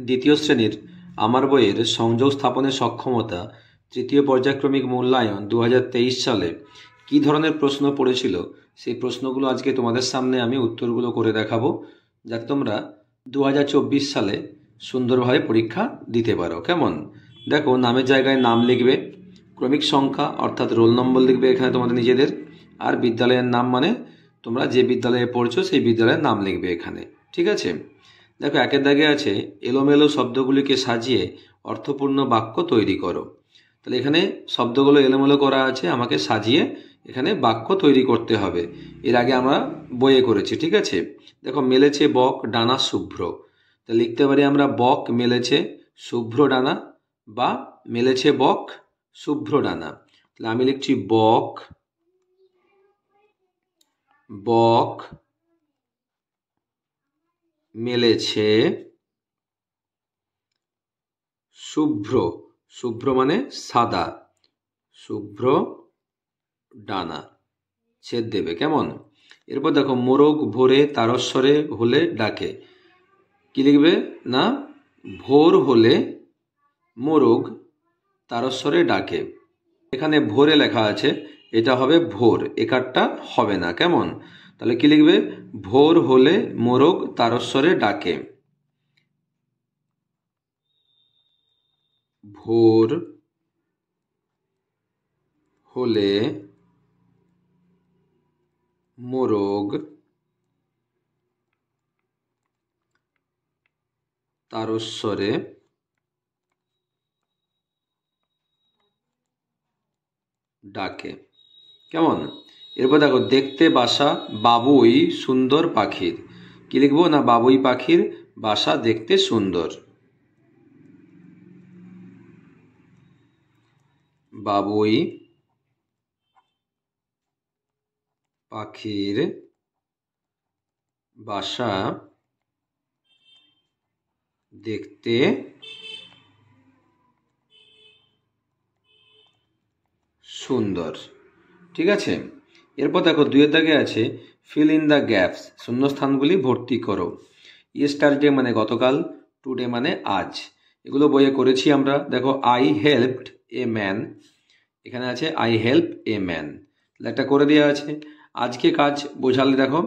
দ্বিতীয় শ্রেণীর আমার বইয়ের সংযোগ স্থাপনের সক্ষমতা তৃতীয় পর্যায়ক্রমিক মূল্যায়ন 2023 সালে কি ধরনের প্রশ্ন পড়েছিল সেই প্রশ্নগুলো আজকে তোমাদের সামনে আমি উত্তরগুলো করে দেখাবো, যাতে তোমরা 2024 সালে সুন্দরভাবে পরীক্ষা দিতে পারো। কেমন? দেখো, নামের জায়গায় নাম লিখবে, ক্রমিক সংখ্যা অর্থাৎ রোল নম্বর লিখবে এখানে তোমাদের নিজেদের, আর বিদ্যালয়ের নাম মানে তোমরা যে বিদ্যালয়ে পড়ছো সেই বিদ্যালয়ের নাম লিখবে এখানে। ঠিক আছে? দেখো, একের দাগে আছে এলোমেলো শব্দগুলিকে সাজিয়ে অর্থপূর্ণ বাক্য তৈরি করো। তাহলে এখানে শব্দগুলো এলোমেলো করা আছে, আমাকে সাজিয়ে এখানে বাক্য তৈরি করতে হবে। এর আগে আমরা বইয়ে করেছি। ঠিক আছে? দেখো, মেলেছে বক ডানা শুভ্র, তা লিখতে পারি আমরা বক মেলেছে শুভ্র ডানা, বা মেলেছে বক শুভ্র ডানা। তাহলে আমি লিখছি বক বক মেলেছে শুভ্র, শুভ্র মানে সাদা, শুভ্র ডানা, ছেদ দেবে। কেমন? এরপর দেখো, মোরগ ভোরে তারস্বরে হলে ডাকে, কি লিখবে না ভোর হলে মোরগ তারস্বরে ডাকে। এখানে ভোরে লেখা আছে, এটা হবে ভোর, একারটা হবে না। কেমন? তাহলে কি লিখবে? ভোর হলে মোরগ তারস্বরে ডাকে। ভোর হলে মোরগ তারস্বরে ডাকে। কেমন? এরপর দেখো, দেখতে বাসা বাবুই সুন্দর পাখির, কি লিখবো না বাবুই পাখির বাসা দেখতে সুন্দর। বাবুই পাখির বাসা দেখতে সুন্দর। ঠিক আছে? এরপর দেখো, দুইয়ের দাগে আছে ফিল ইন দ্য গ্যাপস, শূন্যস্থানগুলি ভর্তি করো। ইয়েস্টারডে মানে গতকাল, টুডে মানে আজ, এগুলো বইয়ে করেছি আমরা। দেখো, আই হেল্পড এ ম্যান, এখানে আছে আই হেল্প এ ম্যান, একটা করে দেওয়া আছে। আজকে কাজ বোঝালে দেখো,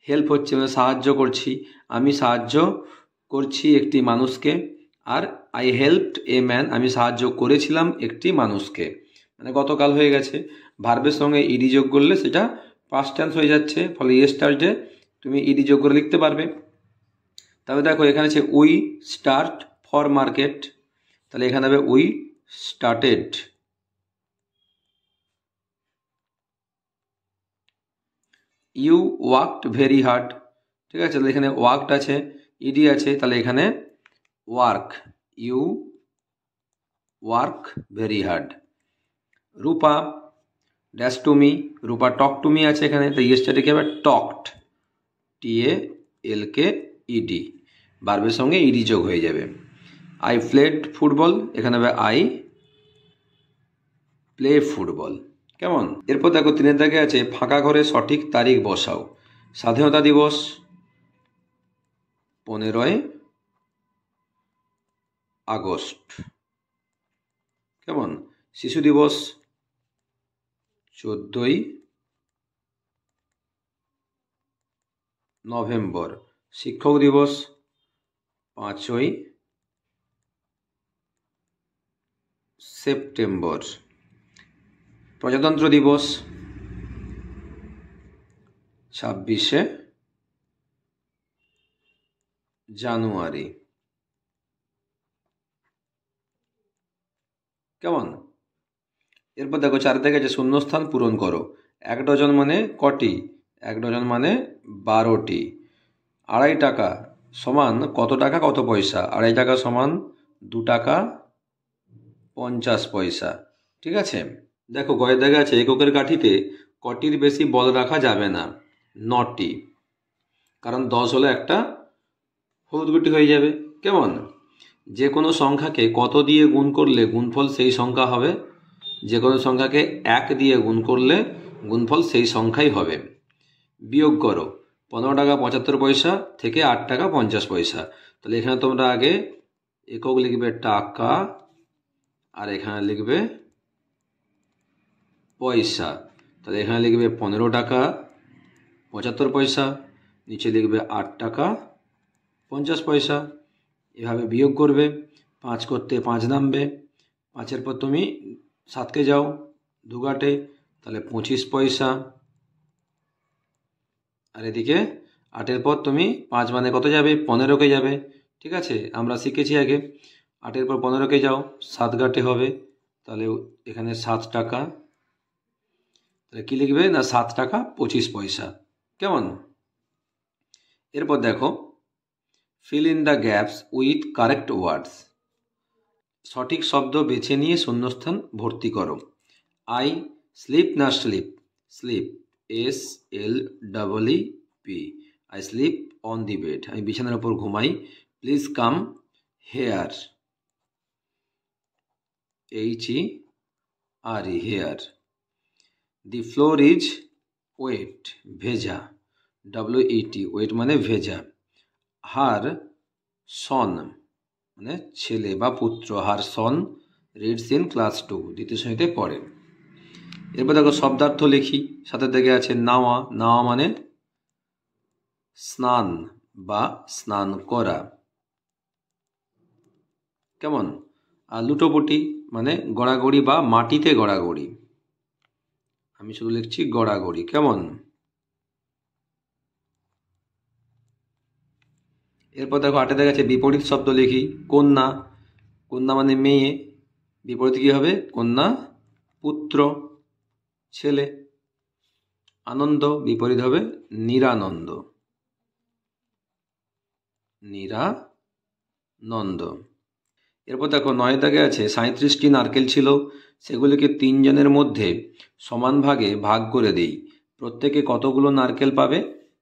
হেল্প হচ্ছে মানে সাহায্য করছি, আমি সাহায্য করছি একটি মানুষকে, আর আই হেল্পড এ ম্যান আমি সাহায্য করেছিলাম একটি মানুষকে, মানে গতকাল হয়ে গেছে। ভার্বের সঙ্গে ইডি যোগ করলে সেটা পাস্ট টেন্স হয়ে যাচ্ছে, ফলে ইয়েস্টারডে তুমি ইডি যোগ করে লিখতে পারবে। তবে দেখো, এখানে আছে উই স্টার্ট ফর মার্কেট, তাহলে এখানে হবে we started. You worked very hard, ঠিক আছে? তাহলে এখানে ওয়ার্কড আছে, ইডি আছে, তাহলে এখানে work, you work very hard. Rupa dash to me, Rupa talk to me আছে এখানে, তাই ইয়েস্টারডে কি হবে টকড, TALK-ED, ভার্বের সঙ্গে ইডি যোগ হয়ে যাবে। আই প্লেড ফুটবল, এখানে হবে আই প্লে ফুটবল। কেমন? এরপর দেখো, তিনের দাগে আছে ফাঁকা ঘরে সঠিক তারিখ বসাও। স্বাধীনতা দিবস 15ই আগস্ট। কেমন? শিশু দিবস 14ই নভেম্বর। শিক্ষক দিবস 5ই সেপ্টেম্বর। প্রজাতন্ত্র দিবস 26শে জানুয়ারি। কেমন? এরপর দেখো, 4 থেকে যে শূন্যস্থান পূরণ করো। 1 ডজন মানে কটি? 1 ডজন মানে 12টি। 2.5 টাকা সমান কত টাকা কত পয়সা? 2.5 টাকা সমান 2 টাকা 50 পয়সা। ঠিক আছে? দেখো, গয়ের দাগে আছে এককের কাঠিতে কটির বেশি বল রাখা যাবে না, 9টি, কারণ 10 হলে একটা হলুদ গুটি হয়ে যাবে। কেমন? যে কোনো সংখ্যাকে কত দিয়ে গুণ করলে গুণফল সেই সংখ্যা হবে, যে কোনো সংখ্যাকে 1 দিয়ে গুণ করলে গুণফল সেই সংখ্যাই হবে। বিয়োগ করো 15 টাকা 75 পয়সা থেকে 8 টাকা 50 পয়সা। তাহলে এখানে তোমরা আগে একক লিখবে টাকা, আর এখানে লিখবে পয়সা। তাহলে এখানে লিখবে 15 টাকা 75 পয়সা, নিচে লিখবে 8 টাকা 50 পয়সা। এভাবে বিয়োগ করবে, 5 করতে 5 নামবে, 5-এর পর তুমি 7কে যাও 2 ঘাটে, তাহলে 25 পয়সা। আর এদিকে 8-এর পর তুমি 5 মানে কত যাবে? 15কে যাবে। ঠিক আছে, আমরা শিখেছি আগে। 8-এর পর 15কে যাও, 7 ঘাটে হবে, তাহলে এখানে 7 টাকা। তাহলে কি লিখবে না 7 টাকা 25 পয়সা। কেমন? এরপর দেখো, fill in the gaps with correct words. সঠিক শব্দ বেছে নিয়ে শূন্যস্থান ভর্তি করো। আই স্লিপ না sleep? Sleep, SLEEP। I sleep on the bed, আমি বিছানার উপর ঘুমাই। Please come here, HERE, here. The floor is wet, ভেজা, WET, ওয়েট মানে ভেজা। হার সন মানে ছেলে বা পুত্র, her son reads in class 2, দ্বিতীয় শ্রেণীতে পড়ে। এরপর দেখো শব্দার্থ লিখি। সাথে দেখে আছে নাওয়া, নাওয়া মানে স্নান বা স্নান করা। কেমন? আর লুটোপুটি মানে গড়াগড়ি বা মাটিতে গড়াগড়ি, আমি শুধু লিখছি গড়াগড়ি। কেমন? এরপর দেখো 8-এ দেখা যাচ্ছে বিপরীত শব্দ লিখি। কন্যা, কন্যা মানে মেয়ে, বিপরীত কি হবে? কন্যা পুত্র, ছেলে। আনন্দ, বিপরীত হবে নিরানন্দ, নিরানন্দ। এরপর দেখো 9 দাগে আছে 37টি নারকেল ছিল, সেগুলিকে 3 জনের মধ্যে সমান ভাগে ভাগ করে দিই। প্রত্যেকে কতগুলো নারকেল পাবে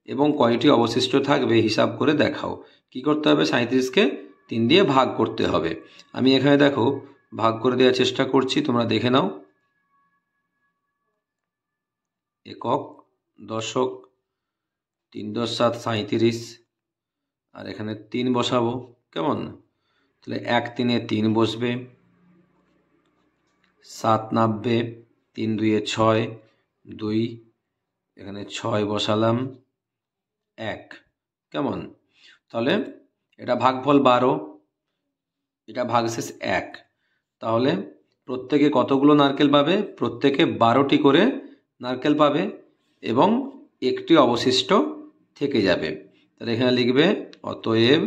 এবং কয়টি অবশিষ্ট থাকবে হিসাব করে দেখাও। কি করতে হবে? 37কে 3 দিয়ে ভাগ করতে হবে। আমি এখানে দেখো ভাগ করে দেওয়ার চেষ্টা করছি, তোমরা দেখে নাও। একক, দশক, 3 × 7 37, আর এখানে 3 বসাবো। কেমন? তাহলে 1 3-এ 3 বসবে, 7 নামবে, 3 2-এ 6, 2, এখানে 6 বসালাম, 1। কেমন? তাহলে এটা ভাগফল 12, এটা ভাগশেষ 1। তাহলে প্রত্যেকে কতগুলো নারকেল পাবে? প্রত্যেকে 12টি করে নারকেল পাবে এবং একটি অবশিষ্ট থেকে যাবে। তাহলে এখানে লিখবে অতএব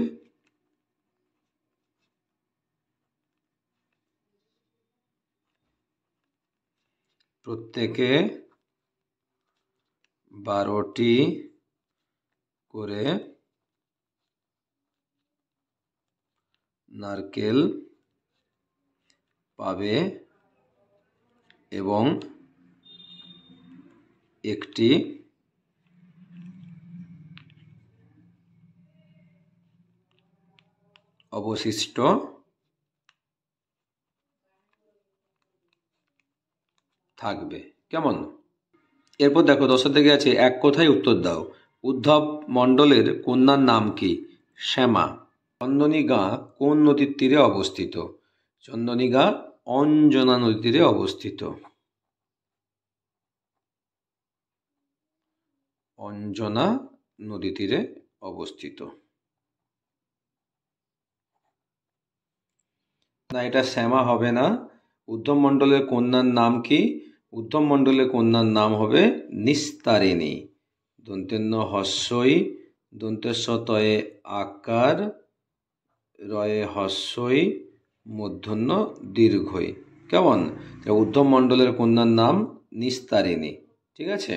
প্রত্যেকে 12টি করে নারকেল পাবে এবং একটি অবশিষ্ট থাকবে। কেমন? এরপর দেখো 10 থেকে আছে এক কথায় উত্তর দাও। উদ্ধব মণ্ডলের কন্যার নাম কি? শ্যামা। চন্দনীগা কোন নদীর তীরে অবস্থিত? চন্দনীগা অঞ্জনা নদীর তীরে অবস্থিত। অঞ্জনা নদী তীরে অবস্থিত। না, এটা শ্যামা হবে না। উদ্ধব মণ্ডলের কন্যার নাম কি? উদ্ধব মণ্ডলের কন্যার নাম হবে নিস্তারিণী। দন্তেন্য হস্যই, দন্তেস্ব তয়ে আকার, রয়ে হস্যই, মূর্ধন্য দীর্ঘই। কেমন? উদ্ধব মণ্ডলের কন্যার নাম নিস্তারিণী। ঠিক আছে।